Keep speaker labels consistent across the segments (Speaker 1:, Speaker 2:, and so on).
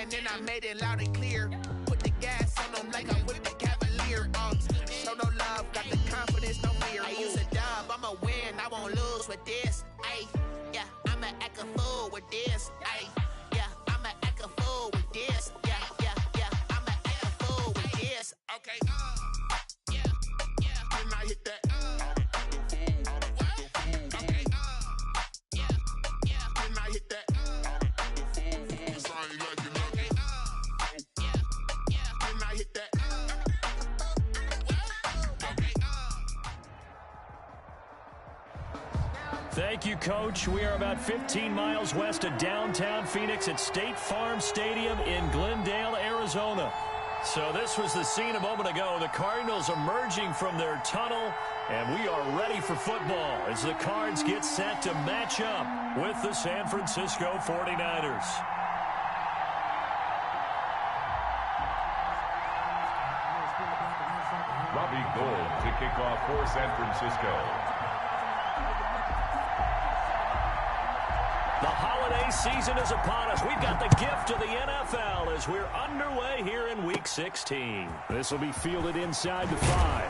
Speaker 1: man, and I made it loud and clear. Put the gas on them like I'm with the Cavalier. Show no love, got the confidence, no fear. I use a dub, I'ma win, I won't lose with this. Ay, yeah, I'ma act a fool with this. Ay, yeah, I'ma act a fool with this. Yeah, yeah, yeah, I'ma act a fool with this. Okay, yeah, yeah, can I hit that?
Speaker 2: Thank you, Coach. We are about 15 miles west of downtown Phoenix at State Farm Stadium in Glendale, Arizona. So this was the scene a moment ago. The Cardinals emerging from their tunnel, and we are ready for football as the Cards get set to match up with the San Francisco 49ers.
Speaker 3: Robbie Gould to kick off for San Francisco.
Speaker 2: The holiday season is upon us. We've got the gift of the NFL as we're underway here in Week 16. This will be fielded inside the 5.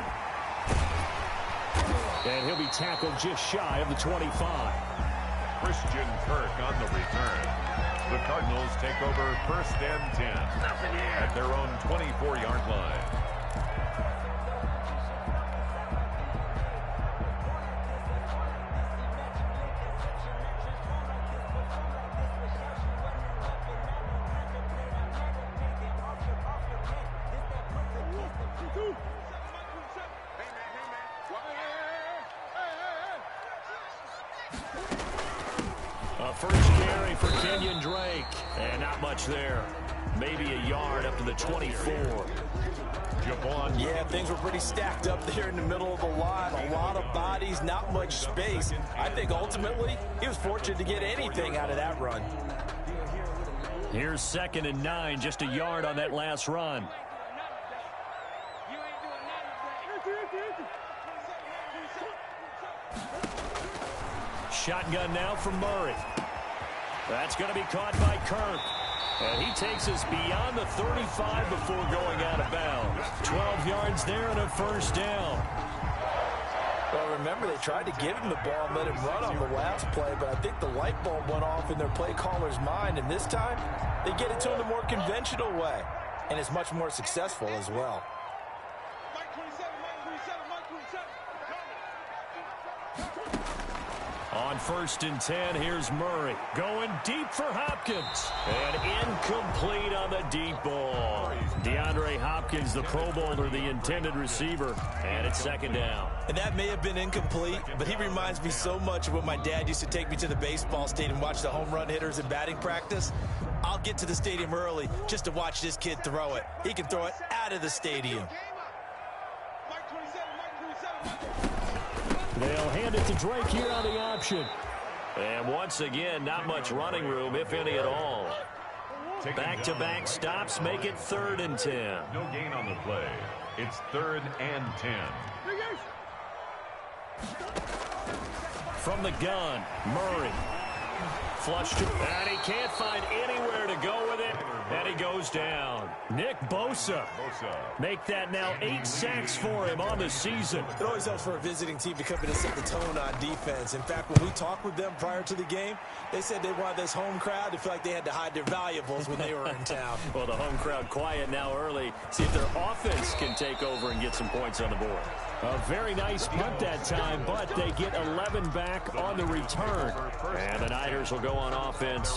Speaker 2: And he'll be tackled just shy of the 25.
Speaker 3: Christian Kirk on the return. The Cardinals take over 1st and 10 at their own 24-yard line.
Speaker 2: First carry for Kenyon Drake. And not much there. Maybe a yard up to the 24.
Speaker 4: Yeah, things were pretty stacked up there in the middle of the line. A lot of bodies, not much space. I think ultimately he was fortunate to get anything out of that run.
Speaker 2: Here's 2nd and 9, just a yard on that last run. Shotgun now from Murray. That's going to be caught by Kirk. And he takes us beyond the 35 before going out of bounds. 12 yards there and a first down.
Speaker 4: Well, remember, they tried to give him the ball and let him run on the last play, but I think the light bulb went off in their play caller's mind, and this time they get it to him the more conventional way, and it's much more successful as well.
Speaker 2: On 1st and 10, here's Murray. Going deep for Hopkins. And incomplete on the deep ball. DeAndre Hopkins, the Pro Bowler, the intended receiver. And it's 2nd down.
Speaker 4: And that may have been incomplete, but he reminds me so much of when my dad used to take me to the baseball stadium and watch the home run hitters in batting practice. I'll get to the stadium early just to watch this kid throw it. He can throw it out of the stadium.
Speaker 2: They'll hand it to Drake here on the option. And once again, not much running room, if any at all. Back-to-back stops make it 3rd and 10.
Speaker 3: No gain on the play. It's 3rd and 10.
Speaker 2: From the gun, Murray. Flushed it, and he can't find anywhere to go with it, and he goes down. Nick Bosa. Make that now 8 sacks for him on the season.
Speaker 4: It always helps for a visiting team to come in and set the tone on defense. In fact, when we talked with them prior to the game, they said they wanted this home crowd to feel like they had to hide their valuables when they were in town.
Speaker 2: Well, the home crowd quiet now early. See if their offense can take over and get some points on the board. A very nice punt that time, but they get 11 back on the return. And the Niners will go on offense,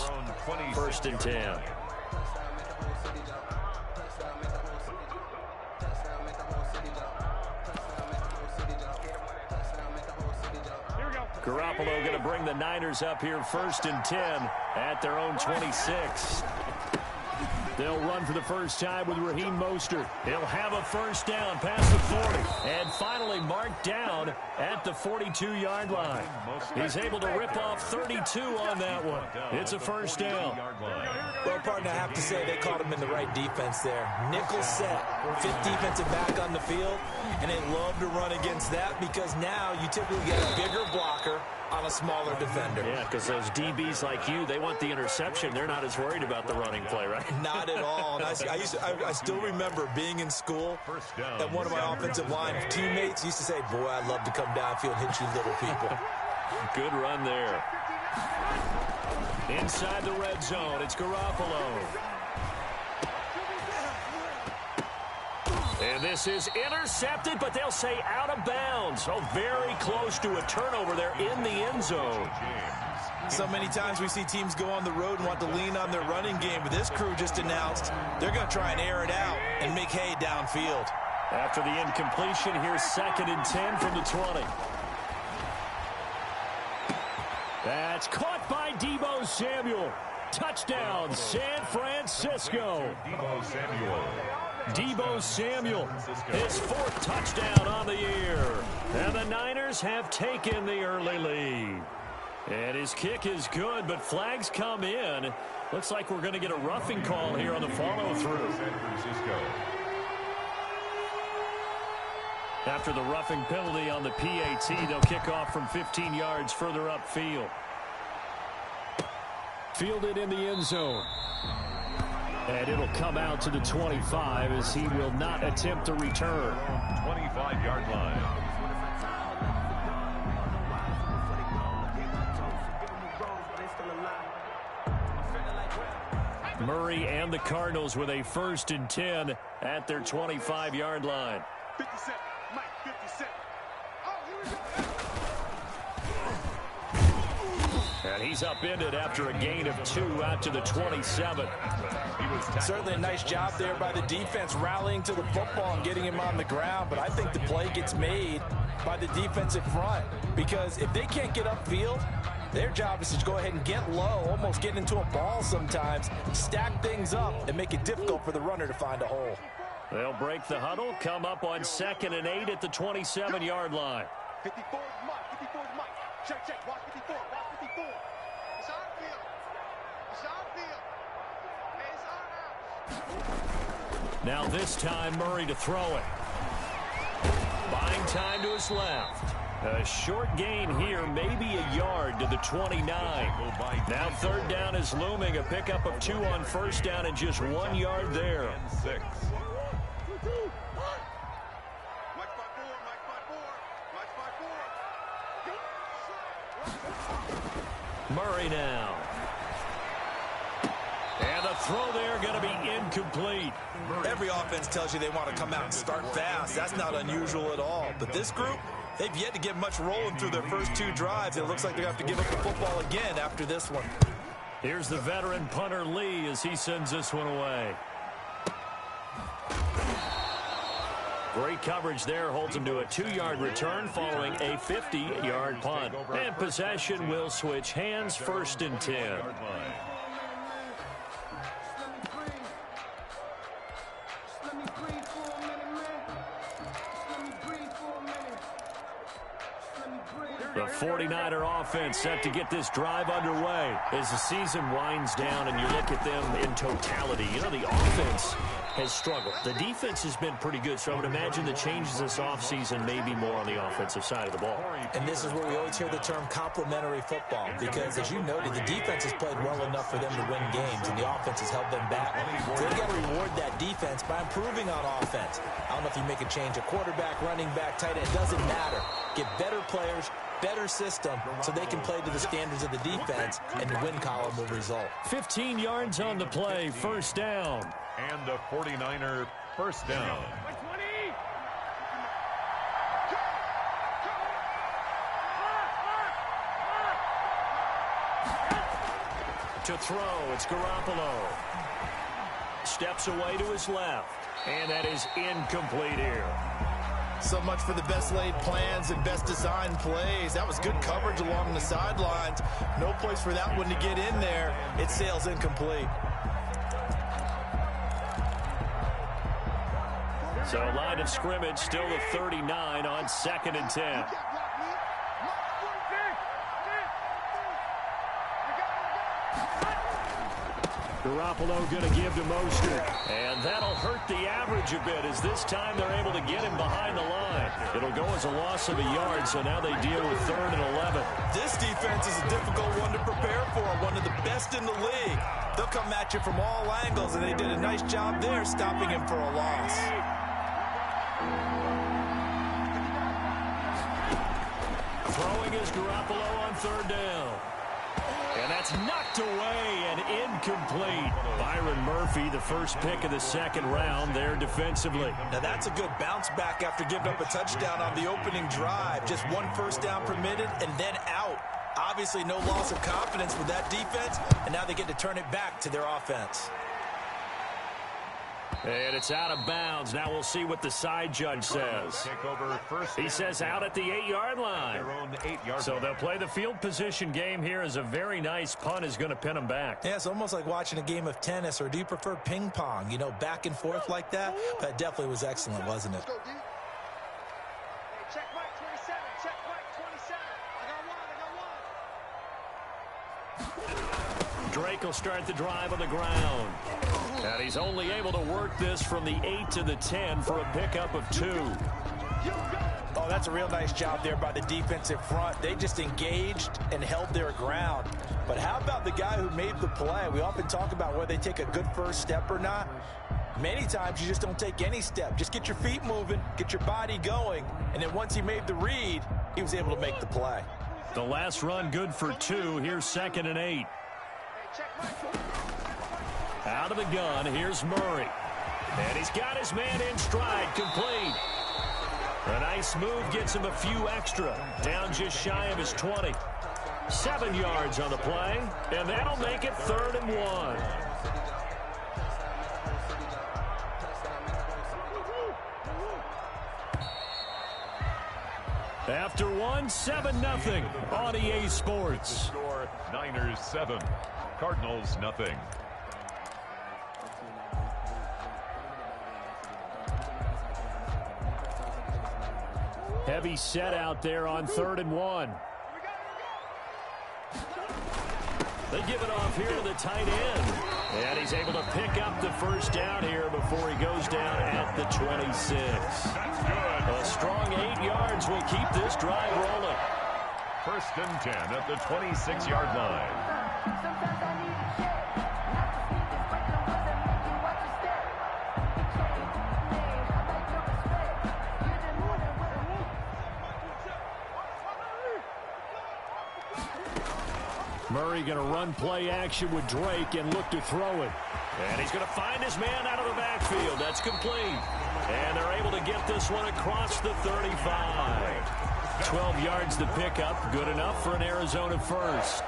Speaker 2: 1st and 10. Garoppolo going to bring the Niners up here 1st and 10 at their own 26. They'll run for the first time with Raheem Mostert. He'll have a first down past the 40. And finally marked down at the 42-yard line. He's able to rip off 32 on that one. It's a first down.
Speaker 4: Well, partner, I have to say they caught him in the right defense there. Nickel set, 5th defensive back on the field, and they love to run against that because now you typically get a bigger blocker on a smaller defender.
Speaker 2: Yeah, because those DBs like you, they want the interception. They're not as worried about the running play, right?
Speaker 4: Not at all. And I still remember being in school, and one of my offensive line teammates used to say, boy, I'd love to come downfield and hit you little people.
Speaker 2: Good run there. Inside the red zone, it's Garoppolo. And this is intercepted, but they'll say out of bounds. So very close to a turnover there in the end zone.
Speaker 4: So many times we see teams go on the road and want to lean on their running game, but this crew just announced they're going to try and air it out and make hay downfield.
Speaker 2: After the incompletion, here's 2nd and 10 from the 20. That's caught by Deebo Samuel. Touchdown, San Francisco. Deebo Samuel, his 4th touchdown on the year. And the Niners have taken the early lead. And his kick is good, but flags come in. Looks like we're going to get a roughing call here on the follow-through. After the roughing penalty on the PAT, they'll kick off from 15 yards further upfield. Fielded in the end zone. And it'll come out to the 25 as he will not attempt to return.
Speaker 3: 25-yard line.
Speaker 2: Murray and the Cardinals with a 1st and 10 at their 25-yard line.
Speaker 5: 57, Mike, 57. Oh, here we go.
Speaker 2: And he's upended after a gain of 2 out to the 27.
Speaker 4: Certainly a nice job there by the defense rallying to the football and getting him on the ground, but I think the play gets made by the defensive front because if they can't get upfield, their job is to go ahead and get low, almost get into a ball sometimes, stack things up, and make it difficult for the runner to find a hole.
Speaker 2: They'll break the huddle, come up on 2nd and 8 at the 27-yard line.
Speaker 5: 54 is Mike, 54 is Mike. Check, watch 54, watch 54. It's our field. It's our field. It's our house.
Speaker 2: Now this time, Murray to throw it. Buying time to his left. A short gain here, maybe a yard to the 29. Now 3rd down is looming. A pickup of 2 on 1st down and just 1 yard there.
Speaker 3: 6.
Speaker 2: Murray now. And the throw there going to be incomplete.
Speaker 4: Every offense tells you they want to come out and start fast. That's not unusual at all. But this group, they've yet to get much rolling through their first 2 drives. It looks like they're going to have to give up the football again after this one.
Speaker 2: Here's the veteran punter Lee as he sends this one away. Great coverage there, holds him to a 2-yard return following a 50-yard punt. And possession will switch hands, 1st and 10. The 49er offense set to get this drive underway as the season winds down and you look at them in totality. You know, the offense has struggled. The defense has been pretty good, so I would imagine the changes this offseason may be more on the offensive side of the ball.
Speaker 4: And this is where we always hear the term complementary football because, as you noted, the defense has played well enough for them to win games, and the offense has held them back. So they've got to reward that defense by improving on offense. I don't know if you make a change, a quarterback, running back, tight end, it doesn't matter. Get better players, better system, so they can play to the standards of the defense, and the win column will result.
Speaker 2: 15 yards on the play, 1st down.
Speaker 3: And a 49er 1st down.
Speaker 2: To throw, it's Garoppolo. Steps away to his left, and that is incomplete here.
Speaker 4: So much for the best laid plans and best designed plays. That was good coverage along the sidelines. No place for that one to get in there. It sails incomplete.
Speaker 2: So line of scrimmage still the 39 on 2nd and 10. Garoppolo going to give to Mostert. And that'll hurt the average a bit as this time they're able to get him behind the line. It'll go as a loss of a yard, so now they deal with 3rd and 11.
Speaker 4: This defense is a difficult one to prepare for, one of the best in the league. They'll come at you from all angles, and they did a nice job there stopping him for a loss.
Speaker 2: Throwing is Garoppolo on 3rd down. And that's knocked away and incomplete. Byron Murphy, the first pick of the 2nd round there defensively.
Speaker 4: Now that's a good bounce back after giving up a touchdown on the opening drive. Just 1 first down permitted and then out. Obviously no loss of confidence with that defense, and now they get to turn it back to their offense.
Speaker 2: And it's out of bounds. Now we'll see what the side judge says. He says out at the 8-yard line. So they'll play the field position game here as a very nice punt is going to pin them back.
Speaker 4: Yeah, it's almost like watching a game of tennis, or do you prefer ping pong? You know, back and forth like that? But it definitely was excellent, wasn't it?
Speaker 5: Check Mike 27. Check Mike 27. I got one.
Speaker 2: Drake will start the drive on the ground. And he's only able to work this from the 8 to the 10 for a pickup of 2.
Speaker 4: Oh, that's a real nice job there by the defensive front. They just engaged and held their ground. But how about the guy who made the play? We often talk about whether they take a good first step or not. Many times you just don't take any step. Just get your feet moving, get your body going, and then once he made the read, he was able to make the play.
Speaker 2: The last run good for 2. Here's 2nd and 8. Out of the gun, here's Murray. And he's got his man in stride, complete. A nice move gets him a few extra. Down just shy of his 20. 7 yards on the play, and that'll make it 3rd and 1. After 1, 7-0 on EA Sports.
Speaker 3: Score Niners 7, Cardinals nothing.
Speaker 2: Heavy set out there on 3rd and 1. They give it off here to the tight end. And he's able to pick up the first down here before he goes down at the 26. A strong 8 yards will keep this drive rolling.
Speaker 3: 1st and 10 at the 26-yard line.
Speaker 2: Murray going to run play action with Drake and look to throw it. And he's going to find his man out of the backfield. That's complete. And they're able to get this one across the 35. 12 yards to pick up. Good enough for an Arizona first.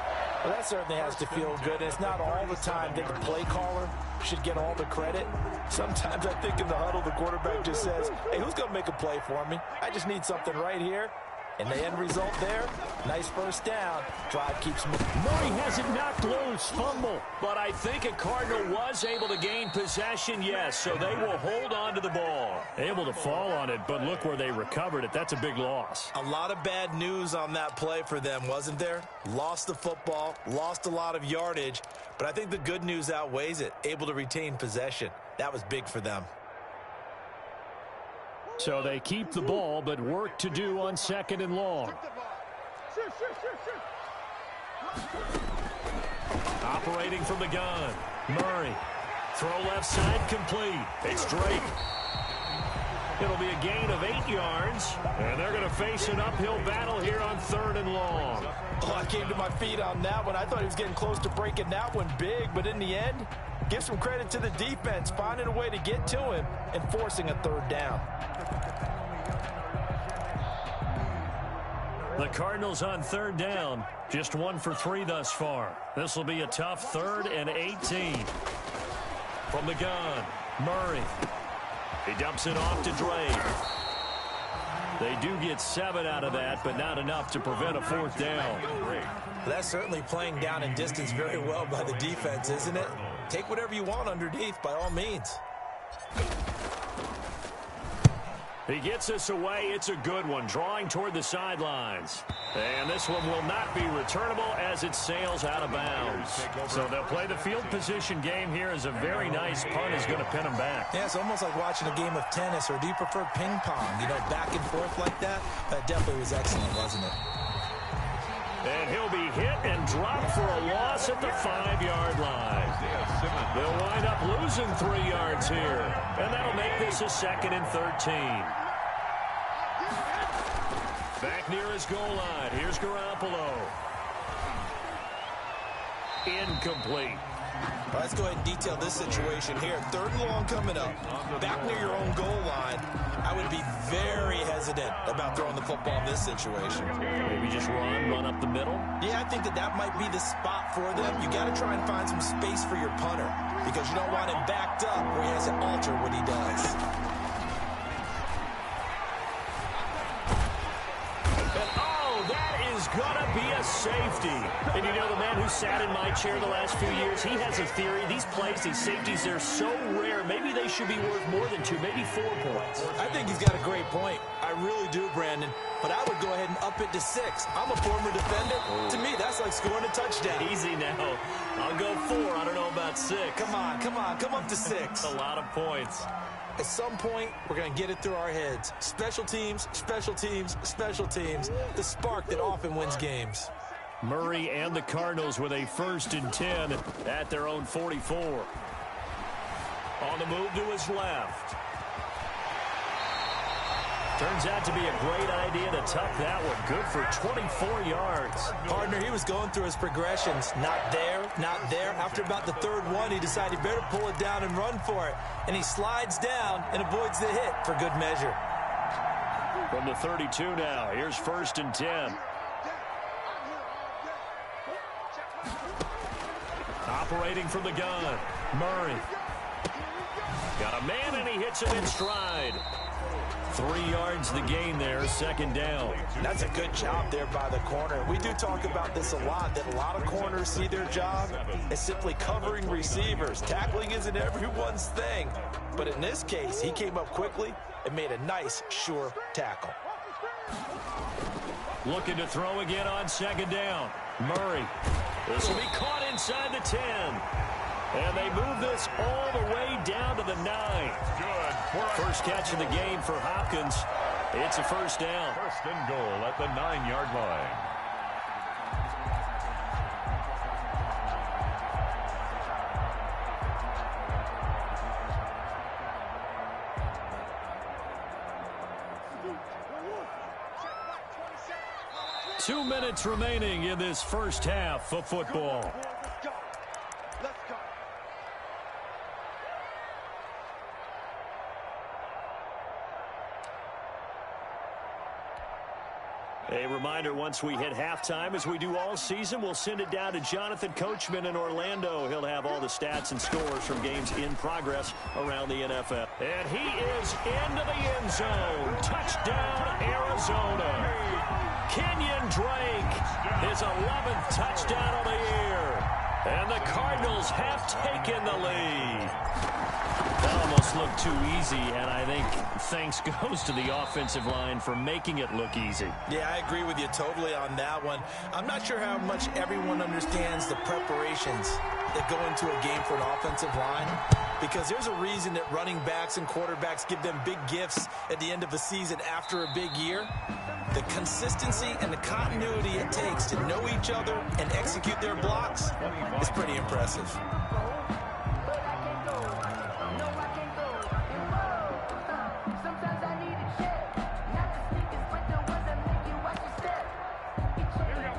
Speaker 4: Well, that certainly has to feel good. It's not all the time that the play caller should get all the credit. Sometimes I think in the huddle, the quarterback just says, hey, who's going to make a play for me? I just need something right here. And the end result there, nice first down. Drive keeps moving.
Speaker 2: Murray has it knocked loose, fumble. But I think a Cardinal was able to gain possession, yes, so they will hold on to the ball. Able to fall on it, but look where they recovered it. That's a big loss.
Speaker 4: A lot of bad news on that play for them, wasn't there? Lost the football, lost a lot of yardage, but I think the good news outweighs it. Able to retain possession. That was big for them.
Speaker 2: So they keep the ball, but work to do on 2nd and long. Operating from the gun. Murray. Throw left side complete. It's Drake. It'll be a gain of 8 yards. And they're going to face an uphill battle here on 3rd and long.
Speaker 4: Oh, I came to my feet on that one. I thought he was getting close to breaking that one big, but in the end, give some credit to the defense, finding a way to get to him and forcing a 3rd down.
Speaker 2: The Cardinals on 3rd down, just 1 for 3 thus far. This will be a tough 3rd and 18. From the gun, Murray. He dumps it off to Drake. They do get 7 out of that, but not enough to prevent a 4th down.
Speaker 4: That's certainly playing down and distance very well by the defense, isn't it? Take whatever you want underneath, by all means.
Speaker 2: He gets this away. It's a good one, drawing toward the sidelines. And this one will not be returnable as it sails out of bounds. So they'll play the field position game here as a very nice punt is going to pin them back.
Speaker 4: Yeah, it's almost like watching a game of tennis, or do you prefer ping pong? You know, back and forth like that? That definitely was excellent, wasn't it?
Speaker 2: And he'll be hit and dropped for a loss at the 5-yard line. They'll wind up losing 3 yards here. And that'll make this a 2nd and 13. Back near his goal line. Here's Garoppolo. Incomplete.
Speaker 4: Well, let's go ahead and detail this situation here. 3rd and long coming up. Back near your own goal line. I would be very hesitant about throwing the football in this situation.
Speaker 2: Maybe just run up the middle?
Speaker 4: Yeah, I think that might be the spot for them. You got to try and find some space for your punter because you don't want him backed up where he has to alter what he does.
Speaker 2: Gonna be a safety. And you know, the man who sat in my chair the last few years, he has a theory. These plays, these safeties, they're so rare. Maybe they should be worth more than 2, maybe 4 points.
Speaker 4: I think he's got a great point. I really do, Brandon. But I would go ahead and up it to 6. I'm a former defender. To me, that's like scoring a touchdown.
Speaker 2: Easy now. I'll go 4. I don't know about 6.
Speaker 4: Come on. Come up to 6.
Speaker 2: A lot of points.
Speaker 4: At some point, we're going to get it through our heads. Special teams, special teams, special teams. The spark that often wins games.
Speaker 2: Murray and the Cardinals with a 1st and 10 at their own 44. On the move to his left. Turns out to be a great idea to tuck that one. Good for 24 yards.
Speaker 4: Partner, he was going through his progressions. Not there, not there. After about the 3rd one, he decided he better pull it down and run for it. And he slides down and avoids the hit for good measure.
Speaker 2: From the 32 now, here's 1st and 10. Operating from the gun, Murray. Got a man and he hits it in stride. 3 yards the gain there, 2nd down.
Speaker 4: That's a good job there by the corner. We do talk about this a lot, that a lot of corners see their job as simply covering receivers. Tackling isn't everyone's thing. But in this case, he came up quickly and made a nice, sure tackle.
Speaker 2: Looking to throw again on 2nd down. Murray. This will be caught inside the 10. And they move this all the way down to the 9.
Speaker 3: Good.
Speaker 2: First catch of the game for Hopkins. It's a 1st down.
Speaker 3: 1st and goal at the 9-yard line.
Speaker 2: Two minutes remaining in this first half of football.
Speaker 5: Let's go.
Speaker 2: A reminder, once we hit halftime, as we do all season, we'll send it down to Jonathan Coachman in Orlando. He'll have all the stats and scores from games in progress around the NFL. And he is into the end zone. Touchdown, Arizona. Kenyon Drake, his 11th touchdown of the year. And the Cardinals have taken the lead. That almost looked too easy, and I think thanks goes to the offensive line for making it look easy.
Speaker 4: Yeah, I agree with you totally on that one. I'm not sure how much everyone understands the preparations that go into a game for an offensive line, because there's a reason that running backs and quarterbacks give them big gifts at the end of a season after a big year. The consistency and the continuity it takes to know each other and execute their blocks is pretty impressive.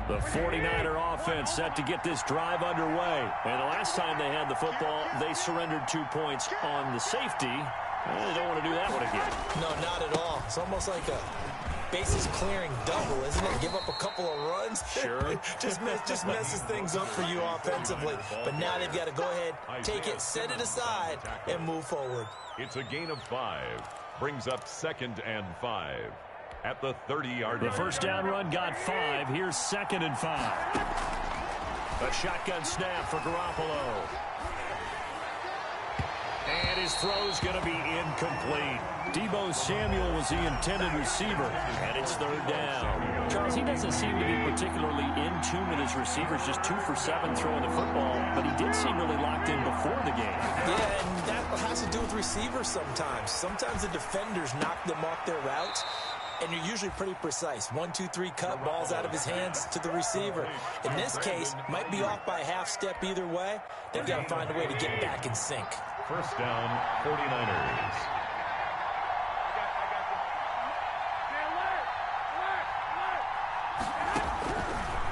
Speaker 2: The 49er offense set to get this drive underway. And the last time they had the football, they surrendered 2 points on the safety. They don't want to do that one again.
Speaker 4: No, not at all. It's almost like a bases clearing double, isn't it? Give up a couple of runs.
Speaker 2: Sure.
Speaker 4: just messes things up for you offensively. But now they've got to go ahead, take it, set it aside, and move forward.
Speaker 3: It's a gain of 5. Brings up 2nd and 5. At the 30-yard line.
Speaker 2: The first down run got 5. Here's 2nd and 5. A shotgun snap for Garoppolo. And His throw's going to be incomplete. Deebo Samuel was the intended receiver, and it's third down.
Speaker 4: Charles, he doesn't seem to be particularly in tune with his receivers, just 2 for 7 throwing the football, but he did seem really locked in before the game.
Speaker 6: Yeah, and that has to do with receivers sometimes. Sometimes the defenders knock them off their routes, and you're usually pretty precise. 1, 2, 3 cut, balls out of his hands to the receiver. In this case, might be off by a half step either way. They've got to find a way to get back in sync.
Speaker 3: First down, 49ers.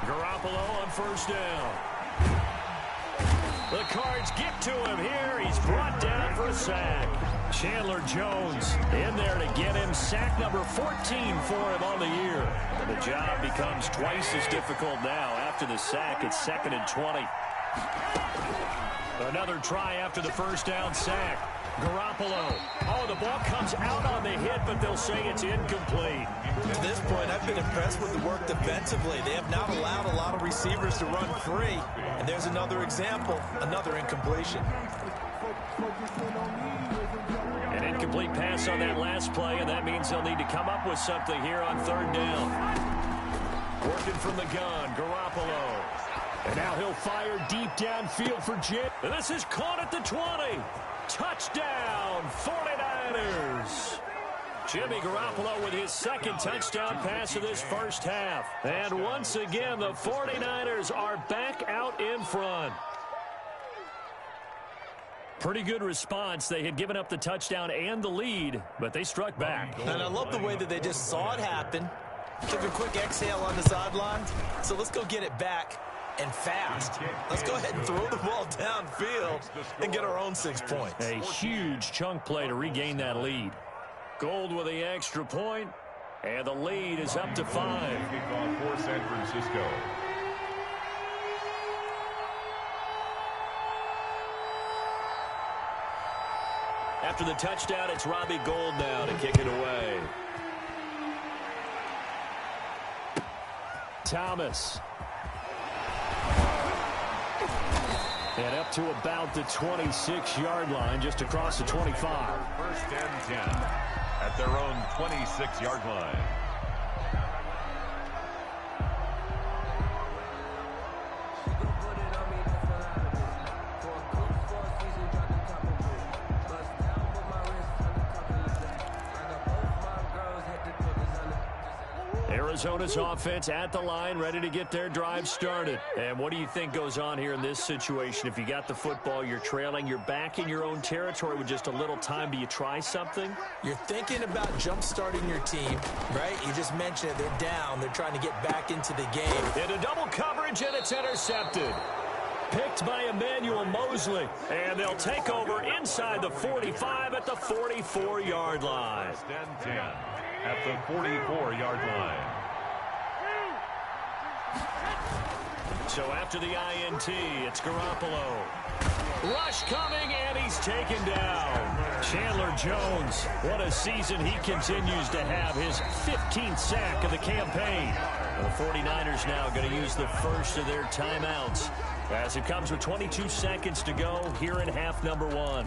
Speaker 2: Garoppolo on first down. The Cards get to him here. He's brought down for a sack. Chandler Jones in there to get him. Sack number 14 for him on the year. And the job becomes twice as difficult now. After the sack, it's 2nd and 20. Another try after the first down sack. Garoppolo. Oh, the ball comes out on the hit, but they'll say it's incomplete.
Speaker 6: At this point, I've been impressed with the work defensively. They have not allowed a lot of receivers to run free. And there's another example, another incompletion.
Speaker 2: An incomplete pass on that last play, and that means they'll need to come up with something here on third down. Working from the gun, Garoppolo. And now he'll fire deep downfield for Jim. And this is caught at the 20. Touchdown, 49ers. Jimmy Garoppolo with his second touchdown pass of this first half. And once again, the 49ers are back out in front. Pretty good response. They had given up the touchdown and the lead, but they struck back.
Speaker 6: And I love the way that they just saw it happen. Took a quick exhale on the sideline. So let's go get it back. And fast. Let's go ahead and throw the ball downfield and get our own 6 points.
Speaker 2: A huge chunk play to regain that lead. Gold with the extra point, and the lead is up to 5.
Speaker 3: Kickoff for San Francisco.
Speaker 2: After the touchdown, it's Robbie Gould now to kick it away. Thomas. And up to about the 26-yard line, just across the 25.
Speaker 3: First and 10 at their own 26-yard line.
Speaker 2: Arizona's offense at the line, ready to get their drive started. And what do you think goes on here in this situation? If you got the football, you're trailing, you're back in your own territory with just a little time. Do you try something?
Speaker 6: You're thinking about jump-starting your team, right? You just mentioned it. They're down. They're trying to get back into the game.
Speaker 2: Into double coverage, and it's intercepted. Picked by Emmanuel Mosley. And they'll take over inside the 45 at the 44-yard line.
Speaker 3: First and 10 at the 44-yard line.
Speaker 2: So after the INT, it's Garoppolo. Rush coming, and he's taken down. Chandler Jones, what a season he continues to have. His 15th sack of the campaign. The 49ers now going to use the first of their timeouts as it comes with 22 seconds to go here in half number 1.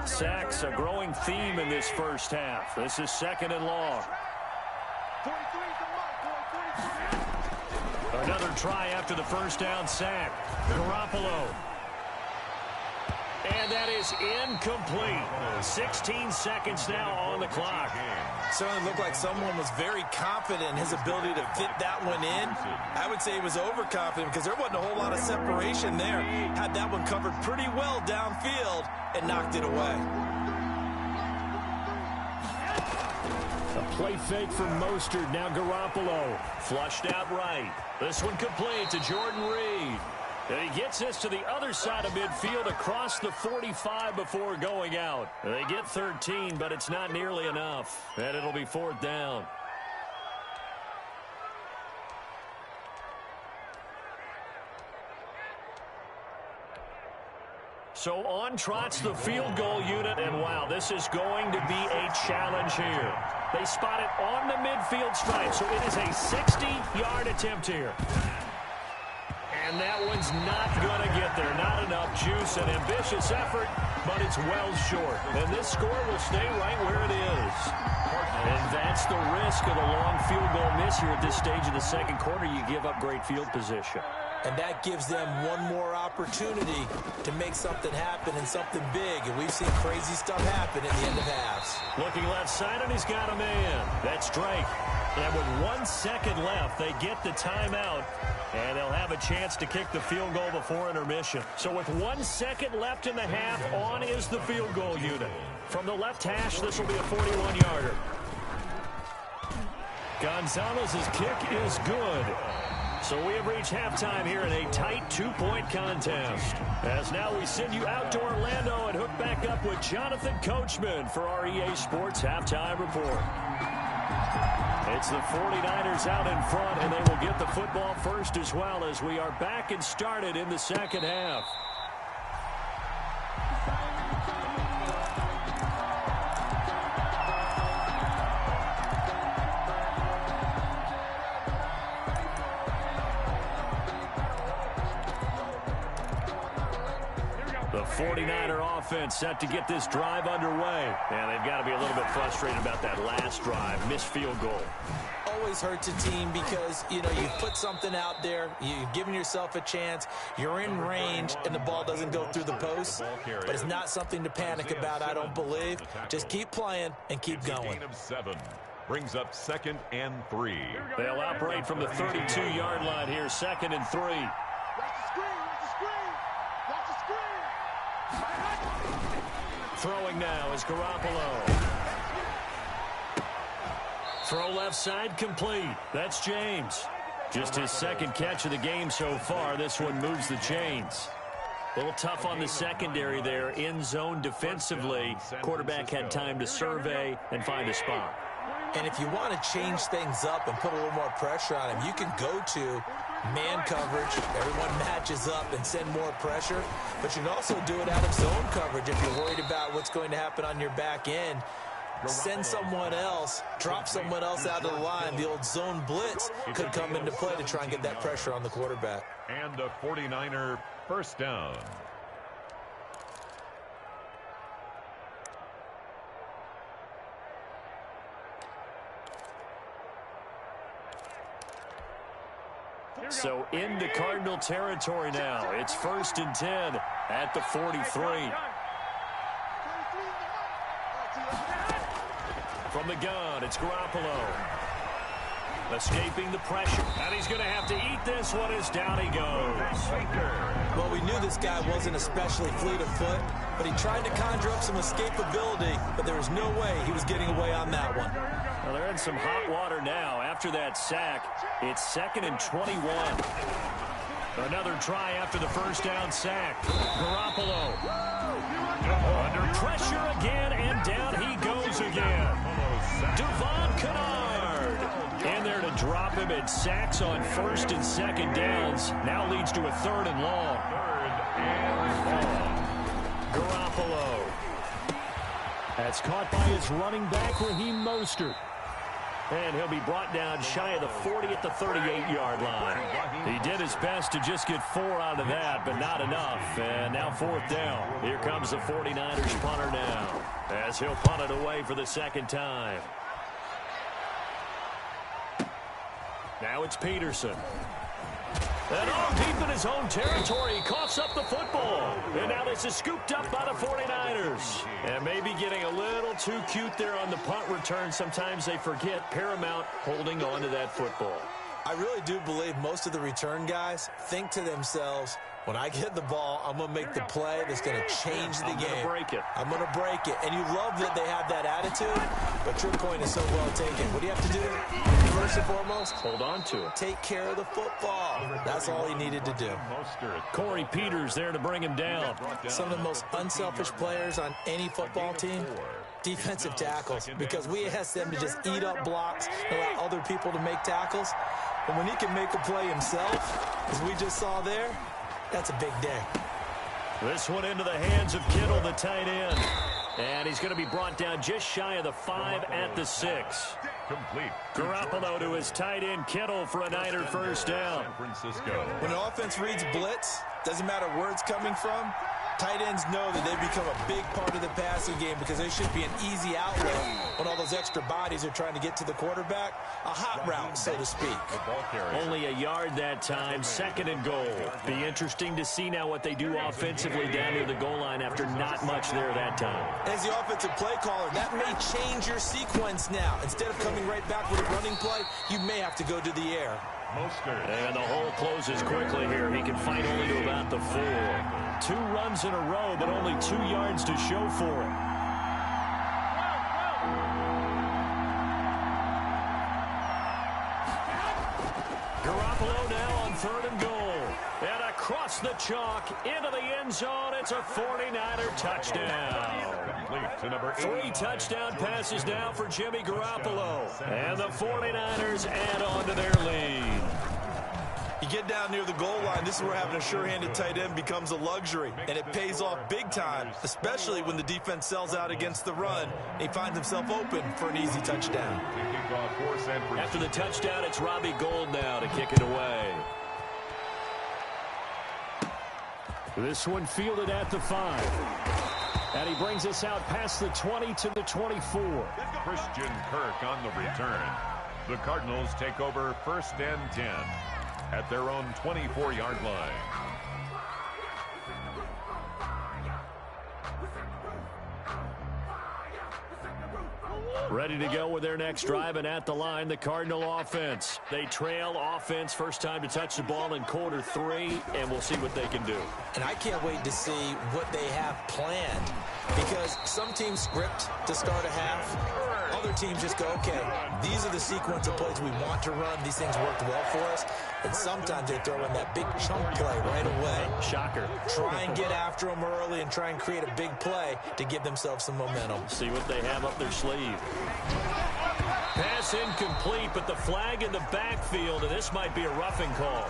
Speaker 2: Sacks, a growing theme in this first half. This is 2nd and long. Another try after the first down sack. Garoppolo. And that is incomplete. 16 seconds now on the clock.
Speaker 6: Certainly looked like someone was very confident in his ability to fit that one in. I would say he was overconfident because there wasn't a whole lot of separation there. Had that one covered pretty well downfield and knocked it away.
Speaker 2: A play fake from Mostert. Now Garoppolo. Flushed out right. This one complete to Jordan Reed. And he gets this to the other side of midfield across the 45 before going out. They get 13, but it's not nearly enough. And it'll be 4th down. So on trots the field goal unit, and wow, this is going to be a challenge here. They spot it on the midfield stripe, so it is a 60-yard attempt here. And And that one's not going to get there. Not enough juice. An ambitious effort, but it's well short. And this score will stay right where it is. And that's the risk of the long field goal miss here at this stage of the second quarter. You give up great field position.
Speaker 6: And that gives them one more opportunity to make something happen and something big. And we've seen crazy stuff happen at the end of halves.
Speaker 2: Looking left side, and he's got a man. That's Drake. And with 1 second left, they get the timeout. And they'll have a chance to kick the field goal before intermission. So with 1 second left in the half, on is the field goal unit. From the left hash, this will be a 41-yarder. Gonzalez's kick is good. So we have reached halftime here in a tight 2-point contest. As now we send you out to Orlando and hook back up with Jonathan Coachman for our EA Sports Halftime Report. It's the 49ers out in front, and they will get the football first as well as we are back and started in the second half. The 49er offense set to get this drive underway. And they've got to be a little bit frustrated about that last drive. Missed field goal.
Speaker 6: Always hurts a team because, you put something out there. You've given yourself a chance. You're in range, and the ball doesn't go through the post. But it's not something to panic about, I don't believe. Just keep playing and keep going.
Speaker 3: Brings up 2nd and 3.
Speaker 2: They'll operate from the 32-yard line here, 2nd and 3.
Speaker 5: Watch the screen. Watch the screen. Watch the screen.
Speaker 2: Throwing now is Garoppolo. Throw left side complete. That's James. Just his second catch of the game so far. This one moves the chains. A little tough on the secondary there. In zone defensively. Quarterback had time to survey and find a spot.
Speaker 6: And if you want to change things up and put a little more pressure on him, you can go to man coverage. Everyone matches up and send more pressure. But you can also do it out of zone coverage if you're worried about what's going to happen on your back end. Send someone else, drop someone else out of the line. The old zone blitz could come into play to try and get that pressure on the quarterback.
Speaker 3: And a 49er first down.
Speaker 2: So into Cardinal territory now. It's 1st and 10 at the 43. From the gun, it's Garoppolo. Escaping the pressure. And he's going to have to eat this one as down he goes.
Speaker 6: Well, we knew this guy wasn't especially fleet of foot, but he tried to conjure up some escapability, but there was no way he was getting away on that one.
Speaker 2: Well, they're in some hot water now. After that sack, it's 2nd and 21. Another try after the first down sack. Garoppolo. Under pressure again, and down he goes again. Devon Kennard in there to drop him at sacks on 1st and 2nd downs. Now leads to a 3rd and long. Garoppolo. That's caught by his running back, Raheem Mostert. And he'll be brought down shy of the 40 at the 38-yard line. He did his best to just get 4 out of that, but not enough. And now 4th down. Here comes the 49ers punter now, as he'll punt it away for the second time. Now it's Peterson. And all deep in his own territory, he coughs up the football. And now this is scooped up by the 49ers. And maybe getting a little too cute there on the punt return. Sometimes they forget Paramount holding on to that football.
Speaker 6: I really do believe most of the return guys think to themselves, when I get the ball, I'm going to make the play that's going to change the game.
Speaker 2: I'm going to break it.
Speaker 6: I'm going to break it. And you love that they have that attitude, but your point is so well taken. What do you have to do? First and foremost,
Speaker 2: hold on to it.
Speaker 6: Take care of the football. That's all he needed to do.
Speaker 2: Corey Peters there to bring him down.
Speaker 6: Some of the most unselfish players on any football team, defensive tackles, because we ask them to just eat up blocks and allow other people to make tackles. But when he can make a play himself, as we just saw there, that's a big day.
Speaker 2: This one into the hands of Kittle, the tight end. And he's going to be brought down just shy of the 5 at the 6.
Speaker 3: Complete.
Speaker 2: Garoppolo to his tight end Kittle for a Niner first down.
Speaker 3: San Francisco.
Speaker 6: When an offense reads blitz, doesn't matter where it's coming from, tight ends know that they become a big part of the passing game because they should be an easy outlet when all those extra bodies are trying to get to the quarterback. A hot route, so to speak.
Speaker 2: Only a yard that time, 2nd and goal. Be interesting to see now what they do offensively down near the goal line after not much there that time.
Speaker 6: As the offensive play caller, that may change your sequence now. Instead of coming right back with a running play, you may have to go to the air.
Speaker 2: And the hole closes quickly here. He can fight only to about the 4. 2 runs in a row, but only 2 yards to show for it. Garoppolo now on 3rd and goal. And across the chalk into the end zone. It's a 49er touchdown. 3 touchdown passes now for Jimmy Garoppolo. And the 49ers add on to their lead.
Speaker 6: You get down near the goal line, this is where having a sure-handed tight end becomes a luxury, and it pays off big time, especially when the defense sells out against the run. He finds himself open for an easy touchdown.
Speaker 2: After the touchdown, it's Robbie Gould now to kick it away. This one fielded at the 5. And he brings us out past the 20 to the 24.
Speaker 3: Christian Kirk on the return. The Cardinals take over 1st and 10 at their own 24-yard line.
Speaker 2: Ready to go with their next drive, and at the line, the Cardinal offense. They trail offense, first time to touch the ball in quarter 3, and we'll see what they can do.
Speaker 6: And I can't wait to see what they have planned, because some teams script to start a half. Other teams just go, okay, these are the sequence of plays we want to run. These things worked well for us. And sometimes they throw in that big chunk play right away.
Speaker 2: Shocker.
Speaker 6: Try and get after them early and try and create a big play to give themselves some momentum.
Speaker 2: See what they have up their sleeve. Pass incomplete, but the flag in the backfield, and this might be a roughing call.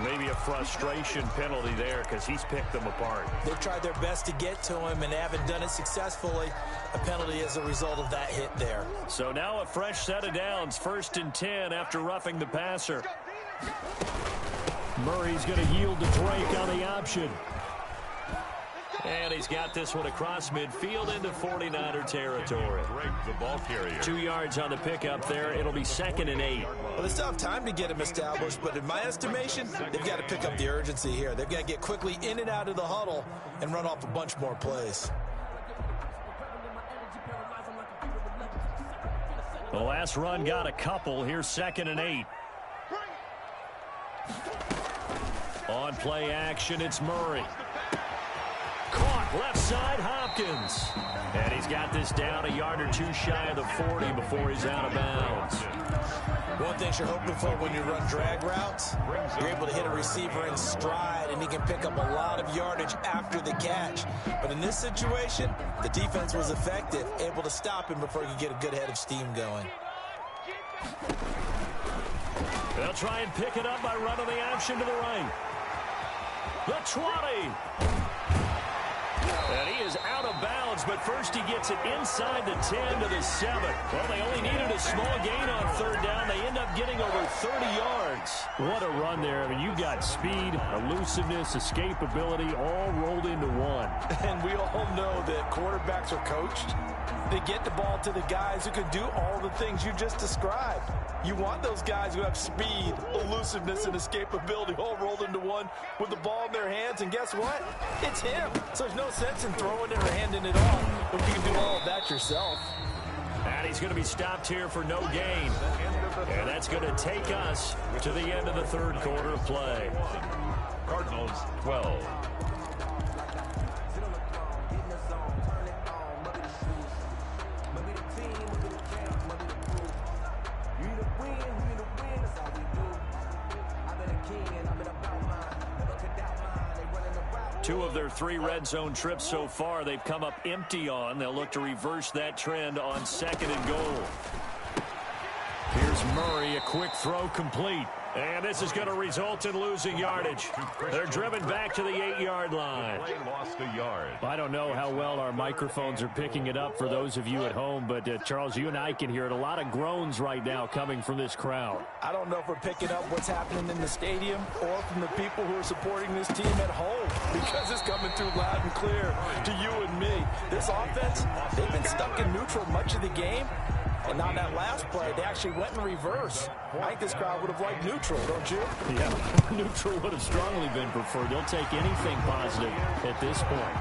Speaker 2: Maybe a frustration penalty there because he's picked them apart.
Speaker 6: They've tried their best to get to him and haven't done it successfully. A penalty as a result of that hit there.
Speaker 2: So now a fresh set of downs, 1st and 10 after roughing the passer. Murray's going to yield to Drake on the option. And he's got this one across midfield into 49er territory.
Speaker 3: Drake, the ball carrier.
Speaker 2: 2 yards on the pickup there. It'll be 2nd and 8.
Speaker 6: Well, they still have time to get him established, but in my estimation, they've got to pick up the urgency here. They've got to get quickly in and out of the huddle and run off a bunch more plays.
Speaker 2: The last run got a couple. Here's 2nd and 8. On play action, it's Murray. Caught left side, Hopkins. And he's got this down a yard or 2 shy of the 40 before he's out of bounds.
Speaker 6: One thing you're hoping for when you run drag routes, you're able to hit a receiver in stride, and he can pick up a lot of yardage after the catch. But in this situation, the defense was effective, able to stop him before he could get a good head of steam going.
Speaker 2: They'll try and pick it up by running the option to the right. The 20. And he is out of bounds, but first he gets it inside the 10 to the 7. Well, they only needed a small gain on 3rd down. They end up getting over 30 yards. What a run there. I mean, you've got speed, elusiveness, escapability, all rolled into one.
Speaker 6: And we all know that quarterbacks are coached. They get the ball to the guys who can do all the things you just described. You want those guys who have speed, elusiveness, and escapability all rolled into one with the ball in their hands. And guess what? It's him. So there's no sense in throwing it or handing it off when you can do all of that yourself.
Speaker 2: And he's going to be stopped here for no gain. And that's going to take us to the end of the 3rd quarter of play.
Speaker 3: Cardinals 12.
Speaker 2: Two of their 3 red zone trips so far, they've come up empty on. They'll look to reverse that trend on 2nd and goal. Here's Murray, a quick throw complete. And this is going to result in losing yardage. They're driven back to the 8-yard line.
Speaker 3: Lost a yard.
Speaker 2: I don't know how well our microphones are picking it up for those of you at home, but Charles, you and I can hear it. A lot of groans right now coming from this crowd.
Speaker 4: I don't know if we're picking up what's happening in the stadium or from the people who are supporting this team at home, because it's coming through loud and clear to you and me. This offense, they've been stuck in neutral much of the game. And on that last play, they actually went in reverse. I think this crowd would have liked neutral, don't you?
Speaker 2: Yeah, neutral would have strongly been preferred. They'll take anything positive at this point.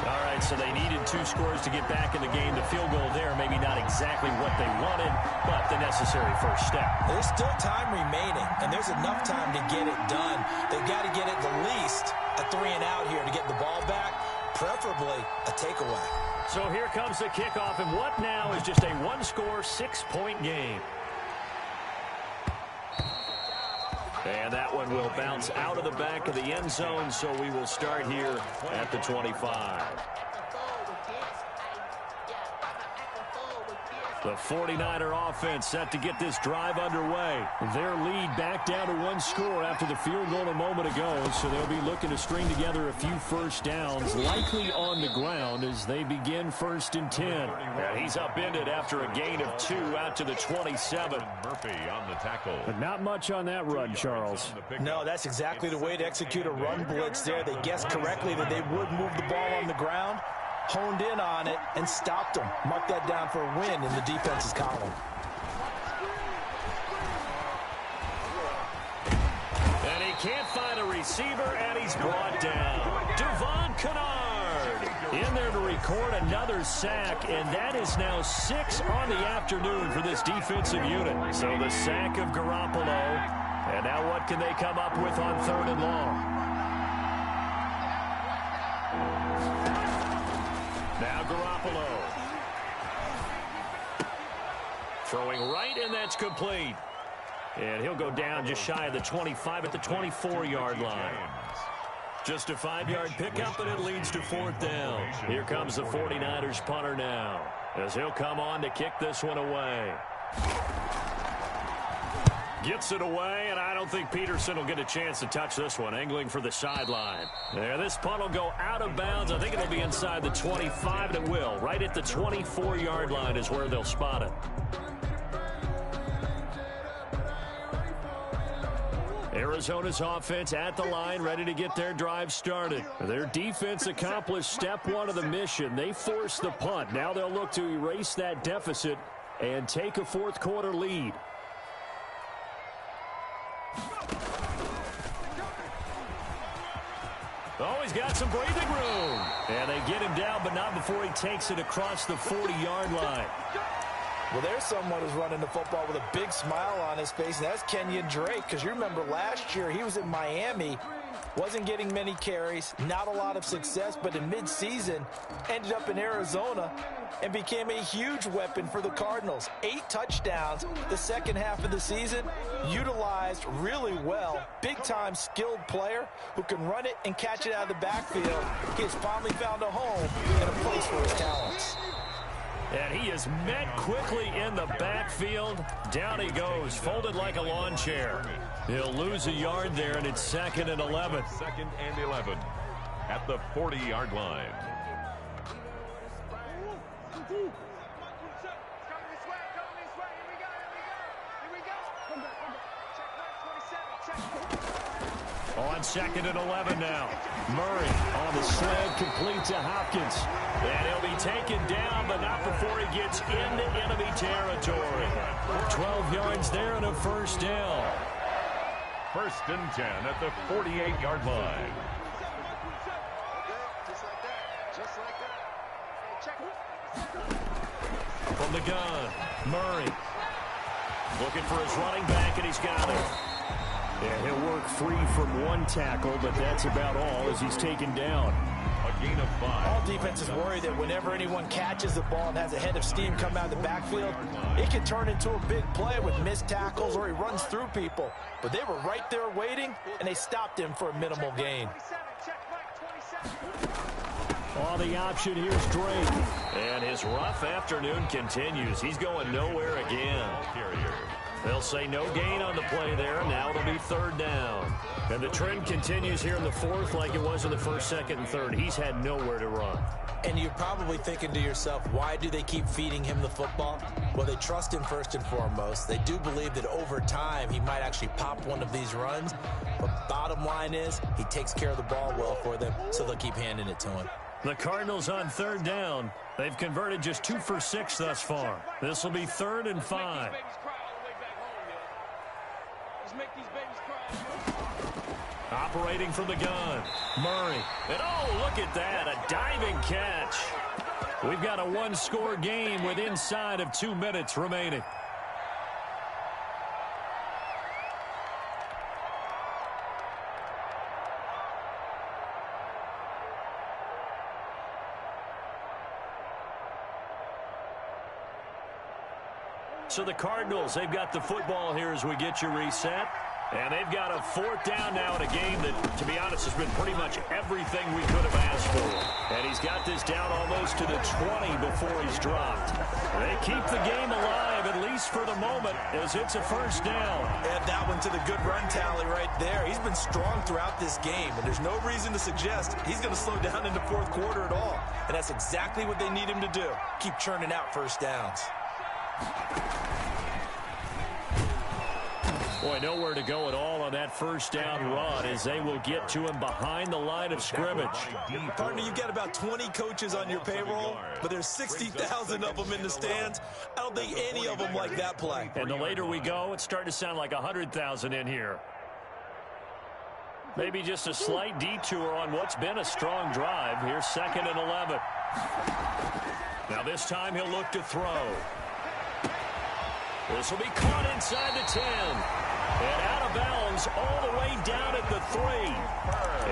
Speaker 2: All right, so they needed 2 scores to get back in the game. The field goal there, maybe not exactly what they wanted, but the necessary first step.
Speaker 4: There's still time remaining, and there's enough time to get it done. They've got to get at the least a 3-and-out here to get the ball back, preferably a takeaway.
Speaker 2: So here comes the kickoff, and what now is just a 1-score, 6-point game. And that one will bounce out of the back of the end zone, so we will start here at the 25. The 49er offense set to get this drive underway. Their lead back down to 1 score after the field goal a moment ago, so they'll be looking to string together a few first downs, likely on the ground as they begin 1st and 10. And he's upended after a gain of 2 out to the 27.
Speaker 3: Murphy on the tackle.
Speaker 2: But not much on that run, Charles.
Speaker 4: No, that's exactly the way to execute a run blitz there. They guessed correctly that they would move the ball on the ground, honed in on it, and stopped them. Mark that down for a win in the defense's column.
Speaker 2: And he can't find a receiver, and he's brought down. Devon Kennard in there to record another sack, and that is now 6 on the afternoon for this defensive unit. So the sack of Garoppolo, and now what can they come up with on 3rd and long? Now Garoppolo. Throwing right, and that's complete. And he'll go down just shy of the 25 at the 24-yard line. Just a 5-yard pickup, and it leads to 4th down. Here comes the 49ers punter now, as he'll come on to kick this one away. Gets it away, and I don't think Peterson will get a chance to touch this one. Angling for the sideline. Yeah, this punt will go out of bounds. I think it'll be inside the 25, and it will. Right at the 24-yard line is where they'll spot it. Arizona's offense at the line, ready to get their drive started. Their defense accomplished step 1 of the mission. They forced the punt. Now they'll look to erase that deficit and take a 4th quarter lead. Oh, he's got some breathing room. And they get him down, but not before he takes it across the 40-yard line.
Speaker 4: Well, there's someone who's running the football with a big smile on his face, and that's Kenyon Drake, because you remember last year he was in Miami, wasn't getting many carries, not a lot of success, but in midseason ended up in Arizona and became a huge weapon for the Cardinals. 8 touchdowns the second half of the season, utilized really well. Big-time skilled player who can run it and catch it out of the backfield. He has finally found a home and a place for his talents.
Speaker 2: And he is met quickly in the backfield. Down he goes, folded like a lawn chair. He'll lose a yard there, and it's 2nd and 11.
Speaker 3: 2nd and 11 at the 40-yard line.
Speaker 2: On 2nd and 11 now. Murray on the sled, complete to Hopkins. And he'll be taken down, but not before he gets into enemy territory. 12 yards there and a 1st down.
Speaker 3: 1st and 10 at the 48-yard line.
Speaker 2: From the gun, Murray. Looking for his running back, and he's got it. Yeah, he'll work free from 1 tackle, but that's about all as he's taken down.
Speaker 3: A gain of 5.
Speaker 4: All defenses worry that whenever anyone catches the ball and has a head of steam come out of the backfield, it can turn into a big play with missed tackles or he runs through people. But they were right there waiting, and they stopped him for a minimal gain.
Speaker 2: On the option, here's Drake. And his rough afternoon continues. He's going nowhere again.
Speaker 3: Carrier.
Speaker 2: They'll say no gain on the play there. Now it'll be third down. And the trend continues here in the fourth like it was in the first, second, and third. He's had nowhere to run.
Speaker 6: And you're probably thinking to yourself, why do they keep feeding him the football? Well, they trust him first and foremost. They do believe that over time he might actually pop one of these runs. But bottom line is he takes care of the ball well for them, so they'll keep handing it to him.
Speaker 2: The Cardinals on third down. They've converted just 2 for 6 thus far. This will be 3rd and 5. Operating from the gun, Murray. And oh, look at that, a diving catch. We've got a one-score game with inside of 2 minutes remaining. So the Cardinals, they've got the football here as we get you reset. And they've got a 4th down now in a game that, to be honest, has been pretty much everything we could have asked for. And he's got this down almost to the 20 before he's dropped. They keep the game alive, at least for the moment, as it's a 1st down.
Speaker 6: Add that one to the good run tally right there. He's been strong throughout this game, and there's no reason to suggest he's going to slow down in the 4th quarter at all. And that's exactly what they need him to do. Keep churning out 1st downs.
Speaker 2: Boy, nowhere to go at all on that 1st down run as they will get to him behind the line of scrimmage.
Speaker 6: Partner, you've got about 20 coaches on your payroll, but there's 60,000 of them in the stands. I don't think any of them like that play.
Speaker 2: And the later we go, it's starting to sound like 100,000 in here. Maybe just a slight detour on what's been a strong drive. Here's 2nd and 11. Now this time he'll look to throw. This will be caught inside the 10. And out of bounds all the way down at the 3.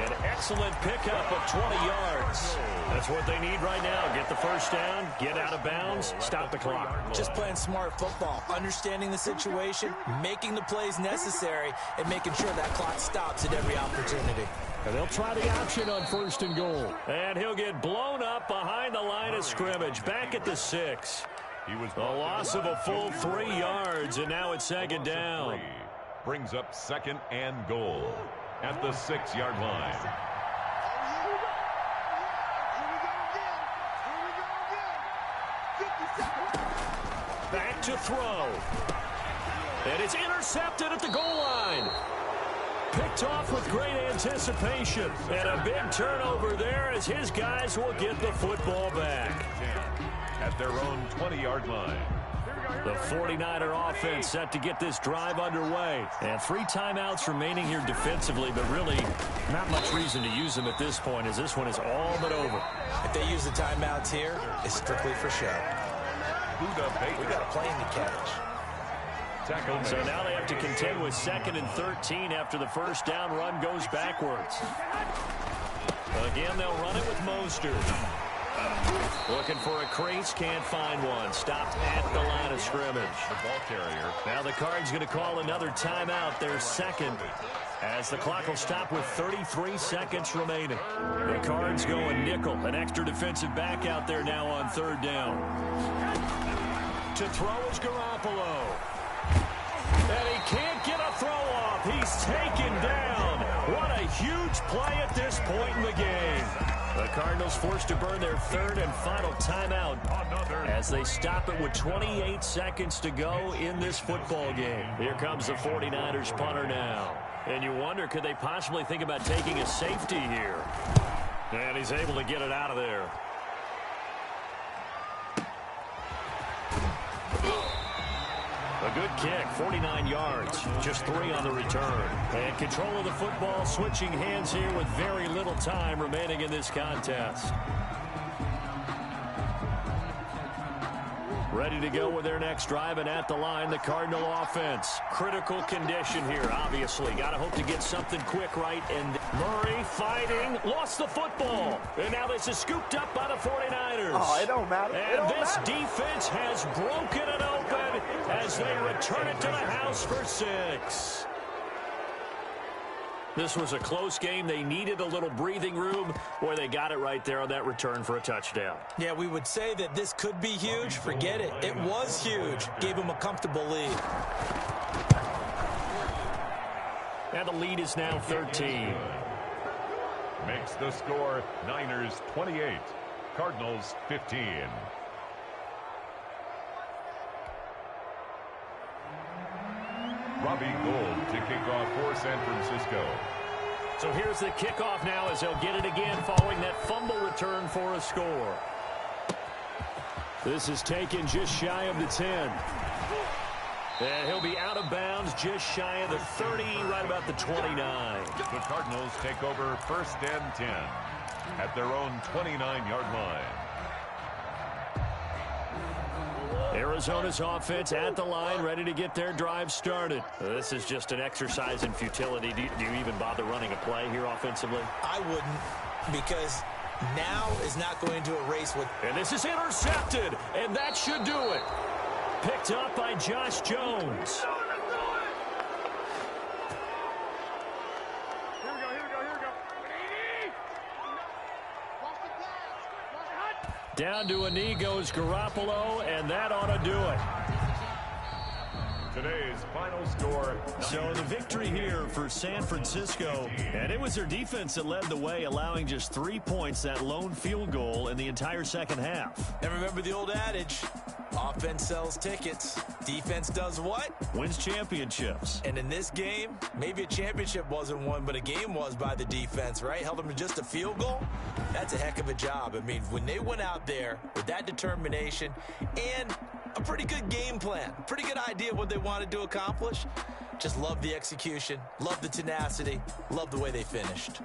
Speaker 2: An excellent pickup of 20 yards. That's what they need right now. Get the 1st down, get out of bounds, stop the clock.
Speaker 6: Just playing smart football, understanding the situation, making the plays necessary, and making sure that clock stops at every opportunity.
Speaker 2: And they'll try the option on 1st and goal. And he'll get blown up behind the line of scrimmage, back at the 6. A loss of a full 3 yards, and now it's 2nd down.
Speaker 3: Brings up 2nd and goal at the 6-yard line.
Speaker 2: Back to throw. And it's intercepted at the goal line. Picked off with great anticipation. And a big turnover there as his guys will get the football back.
Speaker 3: At their own 20-yard line.
Speaker 2: The 49er offense set to get this drive underway. And 3 timeouts remaining here defensively, but really not much reason to use them at this point as this one is all but over.
Speaker 6: If they use the timeouts here, it's strictly for show. We got a plane to catch.
Speaker 2: So now they have to contend with 2nd and 13 after the 1st down run goes backwards. Again, they'll run it with Mostert. Looking for a crease, can't find one. Stopped at the line of scrimmage.
Speaker 3: The ball carrier.
Speaker 2: Now the Cards going to call another timeout, their 2nd, as the clock will stop with 33 seconds remaining. The Cards going nickel, an extra defensive back out there now on 3rd down. To throw is Garoppolo. And he can't get a throw off. He's taken down. What a huge play at this point in the game. The Cardinals forced to burn their 3rd and final timeout as they stop it with 28 seconds to go in this football game. Here comes the 49ers punter now. And you wonder, could they possibly think about taking a safety here? And he's able to get it out of there. A good kick, 49 yards, just 3 on the return. And control of the football, switching hands here with very little time remaining in this contest. Ready to go with their next drive, and at the line, the Cardinal offense. Critical condition here, obviously. Got to hope to get something quick right. And Murray fighting, lost the football. And now this is scooped up by the 49ers.
Speaker 7: Oh, it don't matter.
Speaker 2: And this defense has broken it open as they return it to the house for 6. This was a close game. They needed a little breathing room. Boy, they got it right there on that return for a touchdown.
Speaker 6: Yeah, we would say that this could be huge. Forget it. It was huge. Gave them a comfortable lead.
Speaker 2: And the lead is now 13.
Speaker 3: Makes the score Niners 28, Cardinals 15. Robbie Gould to kick off for San Francisco.
Speaker 2: So here's the kickoff now as they'll get it again following that fumble return for a score. This is taken just shy of the 10. And he'll be out of bounds just shy of the 30, right about the 29.
Speaker 3: The Cardinals take over first and 10 at their own 29-yard line.
Speaker 2: Arizona's offense at the line, ready to get their drive started. This is just an exercise in futility. Do you even bother running a play here offensively?
Speaker 6: I wouldn't, because now is not going to erase what...
Speaker 2: And this is intercepted, and that should do it. Picked up by Josh Jones. Down to a knee goes Garoppolo, and that ought to do it.
Speaker 3: Today's final score.
Speaker 2: So the victory here for San Francisco, and it was their defense that led the way, allowing just 3 points, that lone field goal in the entire second half.
Speaker 6: And remember the old adage, offense sells tickets. Defense does what?
Speaker 2: Wins championships.
Speaker 6: And in this game, maybe a championship wasn't won, but a game was by the defense, right? Held them to just a field goal. That's a heck of a job. I mean, when they went out there with that determination and a pretty good game plan, pretty good idea of what they wanted to accomplish, just love the execution, love the tenacity, love the way they finished.